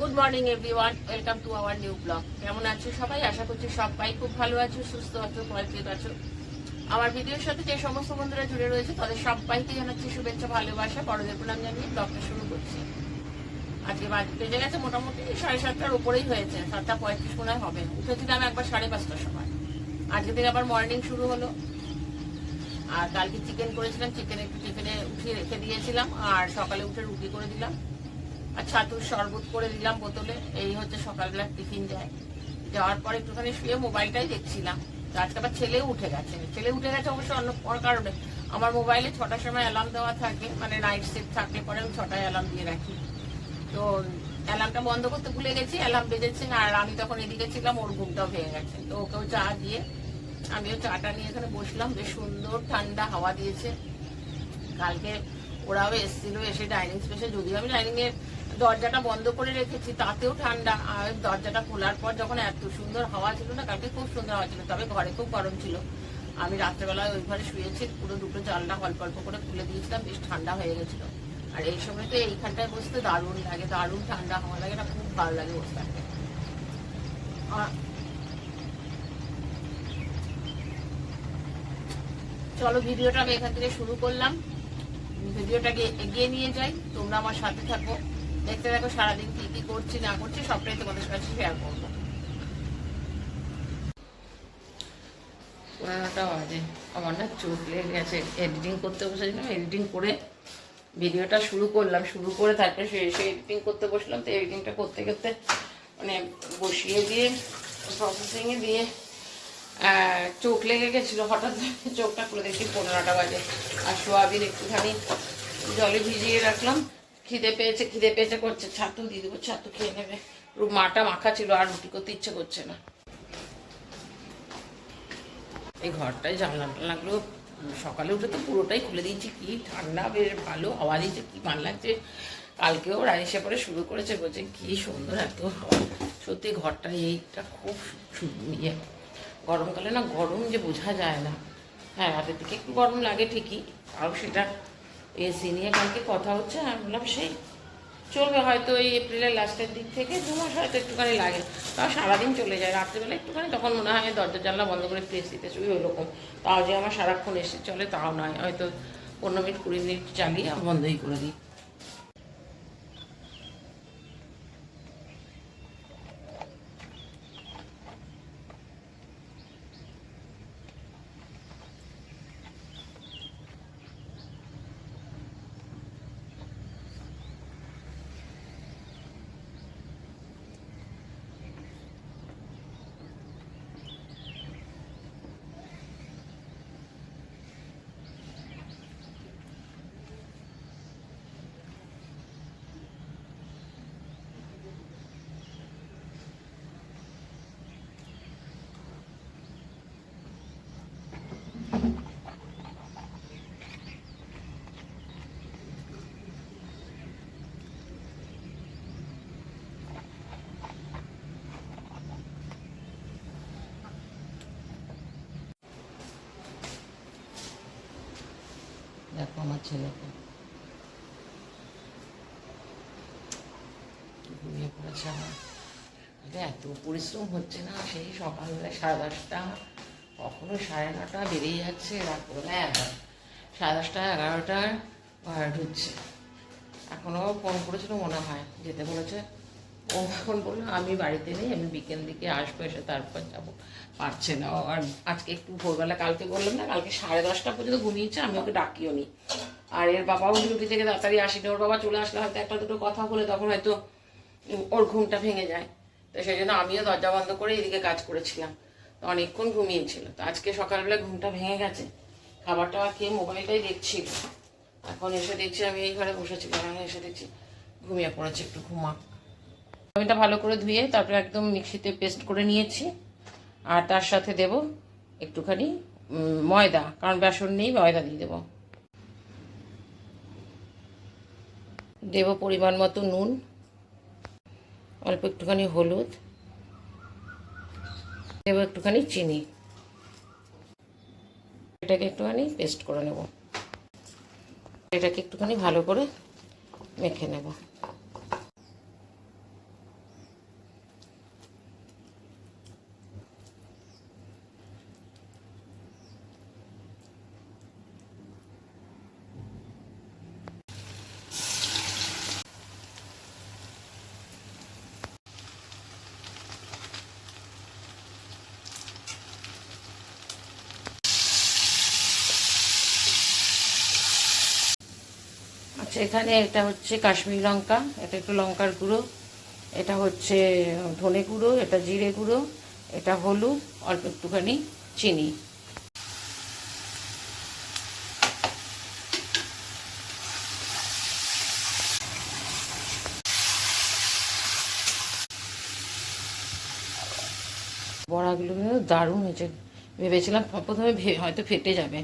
Good morning everyone, welcome to our new blog. কেমন আছো সবাই? আশা করছি সবাই খুব ভালো আছো, সুস্থ আছো, পজিটিভ আছো। আমার ভিডিওর সাথে যে সমস্ত বন্ধুরা জুড়ে রয়েছে তাদের সবাইকে জানাচ্ছি শুভেচ্ছা, ভালোবাসা, বড়দের প্রণাম জানিয়ে ব্লগটা শুরু করছি। আজকে বেজে গেছে মোটামুটি 7:30টার উপরেই হয়েছে, 7:35 মনে হবে। উঠেছিলাম একবার 5:30টার সময়। আজকে থেকে আবার মর্নিং শুরু হলো। আর কালকে চিকেন করেছিলাম, চিকেন একটু টিফিনে উঠিয়ে রেখে দিয়েছিলাম, আর সকালে উঠে রুটি করে দিলাম আর ছাতুর শরবত করে দিলাম বোতলে। এই হচ্ছে সকালবেলা টিফিন যায়। যাওয়ার পর একটুখানি শুয়ে মোবাইলটাই দেখছিলাম। আজকে আবার ছেলে উঠে গেছে অবশ্য অন্য কারণে। আমার মোবাইলে 6টার সময় অ্যালার্ম দেওয়া থাকে, মানে নাইট শিফট থাকলে পরে আমি 6টায় অ্যালার্ম দিয়ে রাখি। তো অ্যালার্মটা বন্ধ করতে ভুলে গেছি, অ্যালার্ম বেজেছে না, আর আমি তখন এদিকে ছিলাম, ওর ঘুমটাও ভেঙে গেছে। তো ওকেও চা দিয়ে আমিও চাটা নিয়ে এখানে বসলাম। বেশ সুন্দর ঠান্ডা হাওয়া দিয়েছে। কালকে ওরাও এসেছিল, এসে ডাইনিং স্পেসে, যদিও আমি ডাইনিং এর দরজাটা বন্ধ করে রেখেছি তাতেও ঠান্ডা, আর দরজাটা খোলার পর যখন এত সুন্দর হাওয়া ছিল না, কালকে খুব সুন্দর হাওয়া ছিল। তবে ঘরে খুব গরম ছিল। আমি রাত্রেবেলায় ওই ঘরে শুয়েছি, পুরো দুটো জানলা অল্প অল্প করে খুলে দিয়েছিলাম, বেশ ঠান্ডা হয়ে গেছিল। আর এই সময় তো এইখানটায় বসতে দারুণ লাগে, দারুণ ঠান্ডা হাওয়া লাগে না, খুব ভালো লাগে বসে থাকতে। চলো ভিডিওটা আমি এখান থেকে শুরু করলাম। ভিডিওটাকে এগিয়ে নিয়ে যাই, তোমরা আমার সাথে থাকো, দেখতে থাকো সারাদিন কি কি করছি না করছি সবটাই তোমাদের কাছে শেয়ার করবো। 11টা বাজে, আমার না চোখ লেগে গেছে। এডিটিং করতে বসেছিলাম, এডিটিং করে ভিডিওটা শুরু করলাম, শুরু করে তারপরে এসে এডিটিং করতে বসলাম। তো এডিটিংটা করতে করতে মানে বসিয়ে দিয়ে প্রসেসিংয়ে দিয়ে চোখ লেগে গেছিলো। হঠাৎ চোখটা খুলে দেখি 15টা বাজে। আর সোয়াবিন একটুখানি জলে ভিজিয়ে রাখলাম, খিদে পেয়েছে করছে, ছাতু দিয়ে দেবো, ছাতু খেয়ে নেবে। মাটা মাখা ছিল, আর রুটি করতে ইচ্ছে করছে না। এই ঘরটায় জানলাটা লাগলো, সকালে উঠে তো পুরোটাই খুলে দিয়েছি। কি ঠান্ডা, বেশ ভালো হাওয়া দিয়েছে, কি ভালো লাগছে। কালকেও এসে পরে শুরু করেছে, বলছে কি সুন্দর এত হাওয়া। সত্যি ঘরটা এইটা খুব ইয়ে। গরমকালে না গরম যে বোঝা যায় না। হ্যাঁ, রাতের দিকে একটু গরম লাগে ঠিকই, তাও সেটা এসি নিয়ে কালকে কথা হচ্ছে। আমি বললাম সেই চলবে হয়তো এই এপ্রিলের লাস্টের দিক থেকে 2 মাস হয়তো একটুখানি লাগে, তাও সারাদিন চলে যায়। রাত্রেবেলা একটুখানি তখন মনে হয় দরজা জানলা বন্ধ করে একটু এসিতে শুই, ওই রকম। তাও যে আমার সারাক্ষণ এসি চলে তাও নয়, হয়তো 15 মিনিট 20 মিনিট চালিয়ে বন্ধই করে দিই। দেখো আমার ছেলেকে ঘুমিয়ে পড়েছে। আমার এত পরিশ্রম হচ্ছে না, সেই সকালবেলা 10:30, কখনো 9:30 বেরিয়ে যাচ্ছে, রাত্রবেলা 10:30 11টার ঘরে ঢুকছে। এখনও ফোন করেছিল মনে হয়, যেতে বলেছে। ও এখন বললো আমি বাড়িতে নেই, আমি বিকেল দিকে আসবো, এসে তারপর যাবো। পারছে না। আর আজকে একটু ভোরবেলা, কালকে বললাম না, কালকে 10:30 পর্যন্ত ঘুমিয়েছে, আমি ওকে ডাকিও নি। আর এর বাবাও ডিউটি থেকে তাড়াতাড়ি আসেনি, ওর বাবা চলে আসলে হয়তো একটা দুটো কথা বলে তখন হয়তো ওর ঘুমটা ভেঙে যায়। তো সেই জন্য আমিও দরজা বন্ধ করে এদিকে কাজ করেছিলাম। তো অনেকক্ষণ ঘুমিয়েছিল। তো আজকে সকালবেলা ঘুমটা ভেঙে গেছে, খাবারটা খেয়ে মোবাইলটাই দেখছিল। এখন এসে দেখছি আমি এই ঘরে বসেছিলাম, এখন এসে দেখছি ঘুমিয়ে পড়েছে, একটু ঘুমা। চাউমিনটা ভালো করে ধুয়ে তারপরে একদম মিক্সিতে পেস্ট করে নিয়েছি। আর তার সাথে দেব একটুখানি ময়দা, কারণ বেসন নেই, ময়দা দিয়ে দেবো। দেব পরিমাণ মতো নুন, অল্প একটুখানি হলুদ, দেব একটুখানি চিনি। এটাকে একটুখানি পেস্ট করে নেব, এটাকে একটুখানি ভালো করে মেখে নেব। আচ্ছা, এখানে এটা হচ্ছে কাশ্মীরি লঙ্কা, এটা একটু লঙ্কার গুঁড়ো, এটা হচ্ছে ধনে গুঁড়ো, এটা জিরে গুঁড়ো, এটা হলুদ, অল্প একটুখানি চিনি। বড়াগুলো কিন্তু দারুণ হয়েছে, ভেবেছিলাম প্রথমে হয়তো ফেটে যাবে।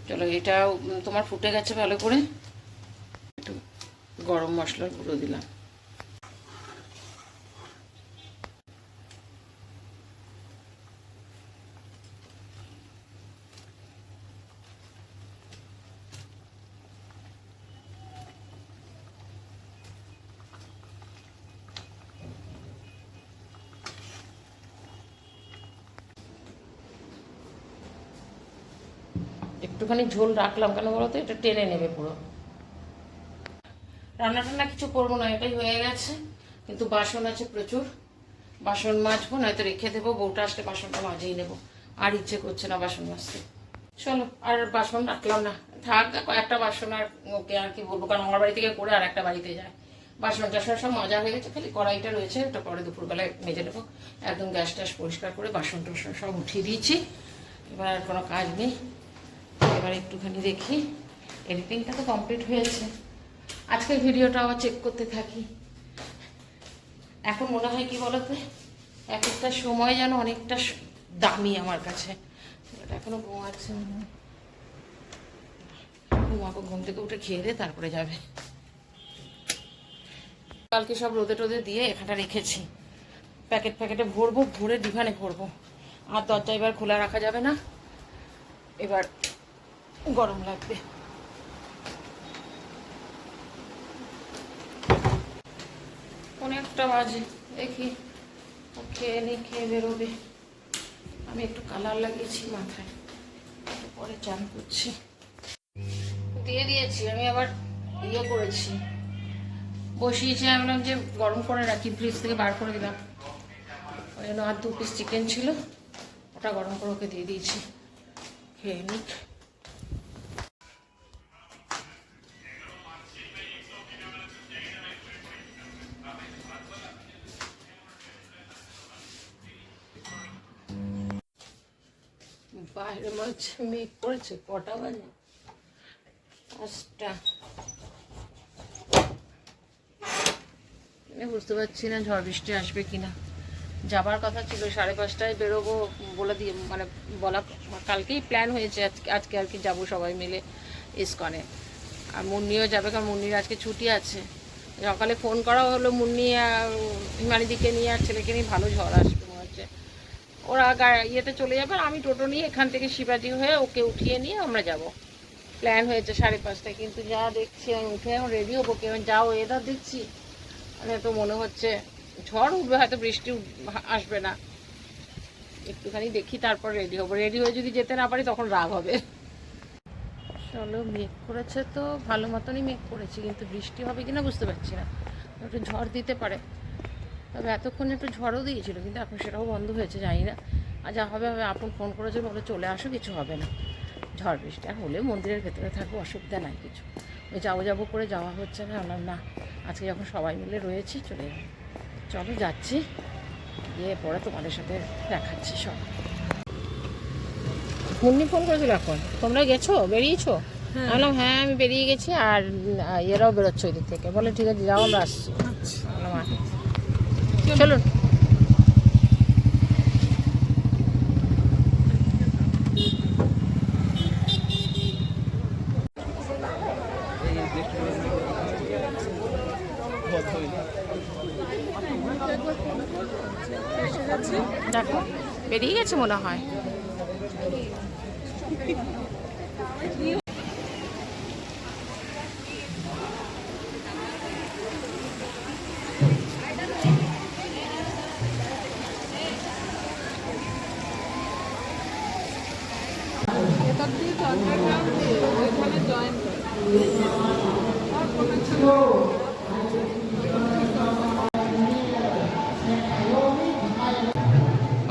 চলো, এটাও তোমার ফুটে গেছে ভালো করে। একটু গরম মশলার গুঁড়ো দিলাম। একটুখানি ঝোল রাখলাম, কেন বলো তো, এটা টেনে নেবে পুরো। রান্না টান্না কিছু করবো না, এটাই হয়ে গেছে। কিন্তু বাসন আছে প্রচুর, বাসন মাজবো, নয়তো রেখে দেবো, বউটা আসলে বাসনটা মাজেই নেবো। আর ইচ্ছে করছে না বাসন মাজতে। চলো, আর বাসন রাখলাম না, থাক। কয়েকটা বাসন আর ওকে আর কি বলবো, কারণ আমার বাড়ি থেকে করে আর একটা বাড়িতে যায়। বাসন টাসন সব মজা হয়ে গেছে, খালি কড়াইটা রয়েছে, ওটা পরে দুপুরবেলায় মেজে নেবো। একদম গ্যাস ট্যাস পরিষ্কার করে বাসন টাসন সব উঠিয়ে দিয়েছি। এবার আর কোনো কাজ নেই। এবার একটুখানি দেখি, এডিটিংটা তো কমপ্লিট হয়েছে। আজকের ভিডিওটা আবার চেক করতে থাকি। এখন মনে হয় কি বলতো, এক একটা সময় যেন অনেকটা দামি আমার কাছে। এখনো ঘুমাচ্ছে, ঘুমাবো, ঘুম থেকে উঠে খেয়ে দিয়ে তারপরে যাবে। কালকে সব রোদে টোদে দিয়ে এখানটা রেখেছি, প্যাকেটে ভরবো, ভরে ডিভানে ভরবো। আর দরজা এবার খোলা রাখা যাবে না, এবার গরম লাগবে। অনেকটা বাজে, দেখি ও খেয়ে নি, খেয়ে বেরোবে। আমি একটু কালার লাগিয়েছি মাথায়, পরে চান করছি। দিয়ে দিয়েছি আমি, আবার ইয়ে করেছি, বসিয়েছি। আমি বললাম যে গরম করে রাখি, ফ্রিজ থেকে বার করে দিলাম। ওই জন্য আর 2 পিস চিকেন ছিল, ওটা গরম করে ওকে দিয়ে দিয়েছি, খেয়ে নিক। বাইরে মাঝে মেঘ পড়েছে, কটা বাজে? 5টা। বুঝতে পারছি না ঝড় বৃষ্টি আসবে কিনা। যাবার কথা ছিল 5:30টায় বেরোবো বলে দিয়ে, মানে বলা, কালকেই প্ল্যান হয়েছে আজকে আর কি যাবো সবাই মিলে ইসকনে। আর মুন্নিও যাবে, কারণ মুন্নির আজকে ছুটি আছে। সকালে ফোন করা হলো, মুন্নি হিমানিদিকে নিয়ে আর ছেলেকে নিয়ে ভালো ঝড় আসবে মনে হচ্ছে। ওরা ইয়েতে চলে যাবে, আর আমি টোটো নিয়ে এখান থেকে শিবাজি হয়ে ওকে উঠিয়ে নিয়ে আমরা যাব। প্ল্যান হয়েছে 5:30টায়, কিন্তু যা দেখছি আমি উঠে এখন রেডি হবো, কেমন যাও ওয়েদার দেখছি, মানে তো মনে হচ্ছে ঝড় উঠবে, হয়তো বৃষ্টি আসবে না। একটুখানি দেখি, তারপর রেডি হবো। রেডি হয়ে যদি যেতে না পারি তখন রাগ হবে। চলো, মেঘ করেছে তো ভালো মতনই মেঘ করেছি, কিন্তু বৃষ্টি হবে কিনা বুঝতে পারছি না। একটু ঝড় দিতে পারে, তবে এতক্ষণ একটু ঝড়ও দিয়েছিল, কিন্তু এখন সেটাও বন্ধ হয়েছে, জানি না। আর যা হবে হবে। আপন ফোন করেছে, বলে চলে আসো, কিছু হবে না। ঝড় বৃষ্টি আর হলে মন্দিরের ভেতরে থাকবো, অসুবিধা নাই কিছু। ওই যাবো করে যাওয়া হচ্ছে না। বললাম না, আজকে যখন সবাই মিলে রয়েছি চলে যাবো। চলো, যাচ্ছি, গিয়ে পরে তোমাদের সাথে দেখাচ্ছি সব। মুন্নি ফোন করেছিল, এখন তোমরা গেছো, বেরিয়েছো? বললাম হ্যাঁ, আমি বেরিয়ে গেছি, আর এরাও বেরোচ্ছে ওই দিক থেকে। বলে ঠিক আছে, যাও, আমরা আসছি। বললাম চলুন। দেখো, বেরিয়ে গেছে মনে হয়।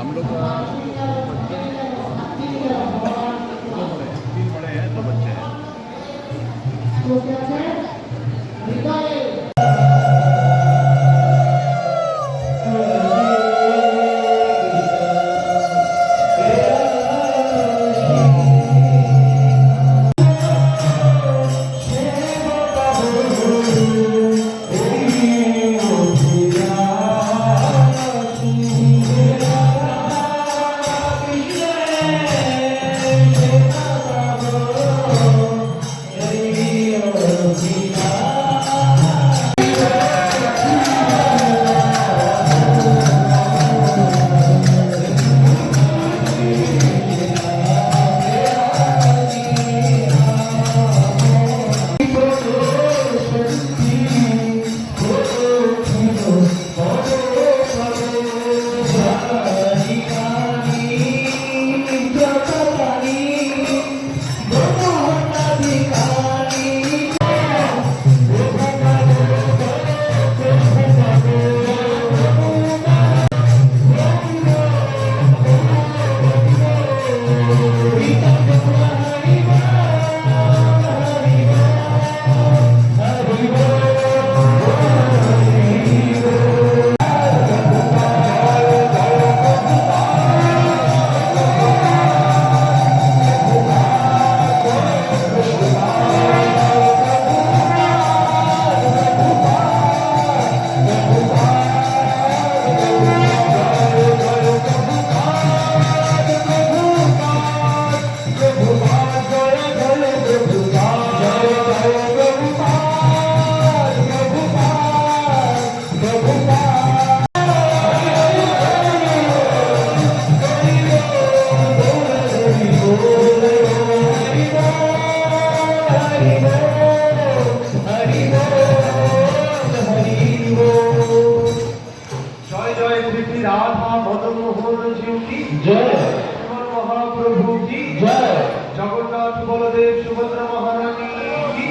हम लोग 3 बड़े हैं, 2 बच्चे हैं।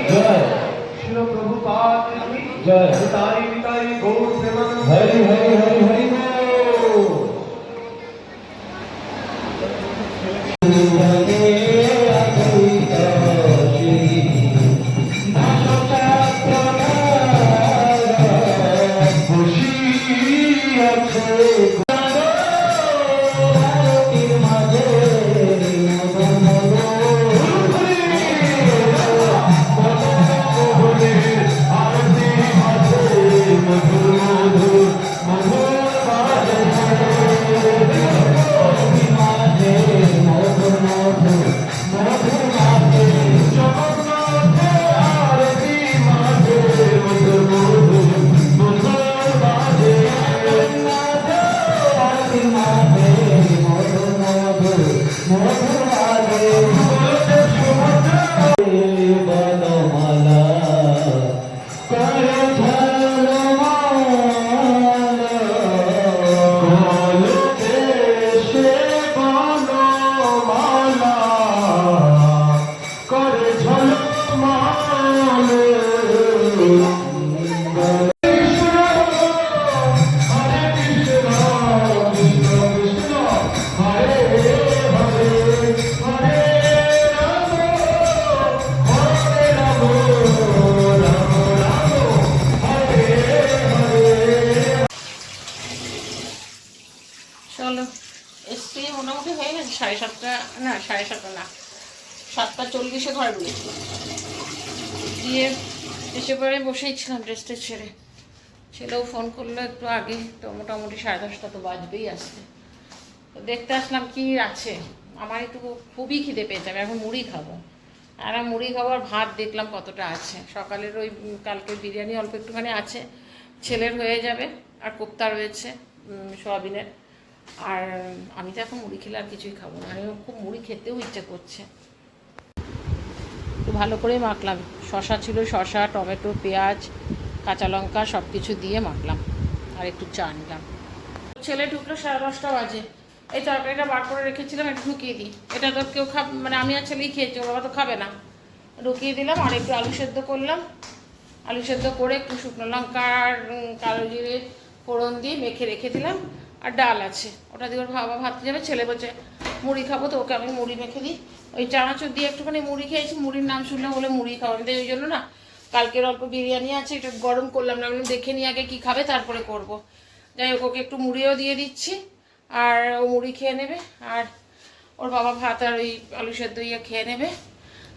जय शिल प्रभुपाद की जय तारी तारी गौर प्रेमानंद हरि हरि हरि हरि बोल চলো এসছি মোটামুটি হয়ে গেছে 7:30 না 7:30 না 7:40 ঘরে ঢুকেছি গিয়ে এসে পরে বসেই ছিলাম ড্রেসটা ছেড়ে ছেলেও ফোন করলো একটু আগে তো মোটামুটি 10:30 তো বাজবেই আসতে তো দেখতে আসলাম কি আছে আমার একটু খুবই খিদে পেয়েছে আমি এখন মুড়ি খাবো আর মুড়ি খাবার ভাত দেখলাম কতটা আছে সকালের ওই কালকে বিরিয়ানি অল্প একটুখানি আছে ছেলের হয়ে যাবে আর কোপ্তা রয়েছে সোয়াবিনের আর আমি তো এখন মুড়ি খেলে আর কিছুই খাবো না আমি খুব মুড়ি খেতেও ইচ্ছে করছে একটু ভালো করে মাখলাম শশা ছিল শশা টমেটো পেঁয়াজ কাঁচা লঙ্কা সব কিছু দিয়ে মাখলাম আর একটু চা নিলাম ছেলে ঢুকলো 10:30 বাজে এই তরকারিটা বার করে রেখেছিলাম একটু ঢুকিয়ে দিই এটা তো কেউ মানে আমি আর ছেলেই খেয়েছি ওর বাবা তো খাবে না ঢুকিয়ে দিলাম আর একটু আলু সেদ্ধ করলাম আলু সেদ্ধ করে একটু শুকনো লঙ্কা আর কালো জিরে ফোড়ন দিয়ে মেখে রেখে দিলাম আর ডাল আছে ওটা দিয়ে ওর বাবা ভাত যাবে ছেলে বলছে মুড়ি খাবো তো ওকে আমি মুড়ি মেখে দিই ওই চানাচুর দিয়ে একটুখানি মুড়ি খেয়েছি মুড়ির নাম শুনলে বলে মুড়ি খাওয়ান দেয় ওই জন্য না কালকের অল্প বিরিয়ানি আছে এটা গরম করলাম না আমি দেখে নিই আগে কী খাবে তারপরে করব যাই হোক ওকে একটু মুড়িও দিয়ে দিচ্ছি আর ও মুড়ি খেয়ে নেবে আর ওর বাবা ভাত আর ওই আলু সেদ্ধ ইয়ে খেয়ে নেবে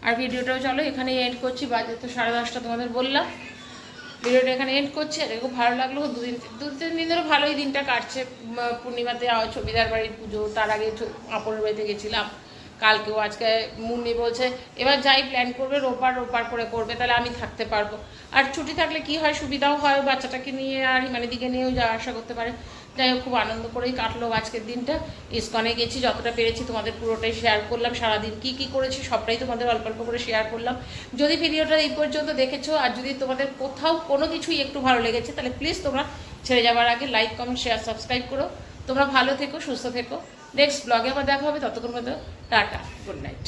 আর ভিডিওটাও চলো এখানে এন্ড করছি বাজে তো 10:30 তোমাদের বললাম ভিডিওটা এখানে এন্ড করছি আর খুব ভালো লাগলো দু তিন দিন ধরে ভালোই দিনটা কাটছে পূর্ণিমাতে ছবিদার বাড়ির পুজো তার আগে আপনের বাড়িতে গেছিলাম কালকেও আজকে মুন্নি বলছে এবার যাই প্ল্যান করবে রোববার করে করবে তাহলে আমি থাকতে পারবো আর ছুটি থাকলে কি হয় সুবিধাও হয় বাচ্চাটাকে নিয়ে আর হিমানিদিকে নিয়েও যাওয়া আসা করতে পারে যাই হোক খুব আনন্দ করেই কাটলো আজকের দিনটা ইসকনে গেছি যতটা পেরেছি তোমাদের পুরোটাই শেয়ার করলাম সারাদিন কি করেছি সবটাই তোমাদের অল্প অল্প করে শেয়ার করলাম যদি ভিডিওটা এই পর্যন্ত দেখেছো আর যদি তোমাদের কোথাও কোনো কিছুই একটু ভালো লেগেছে তাহলে প্লিজ তোমরা ছেড়ে যাওয়ার আগে লাইক কমেন্ট শেয়ার সাবস্ক্রাইব করো তোমরা ভালো থেকো সুস্থ থেকো নেক্সট ব্লগে আবার দেখা হবে ততক্ষণ মতো টাটা গুড নাইট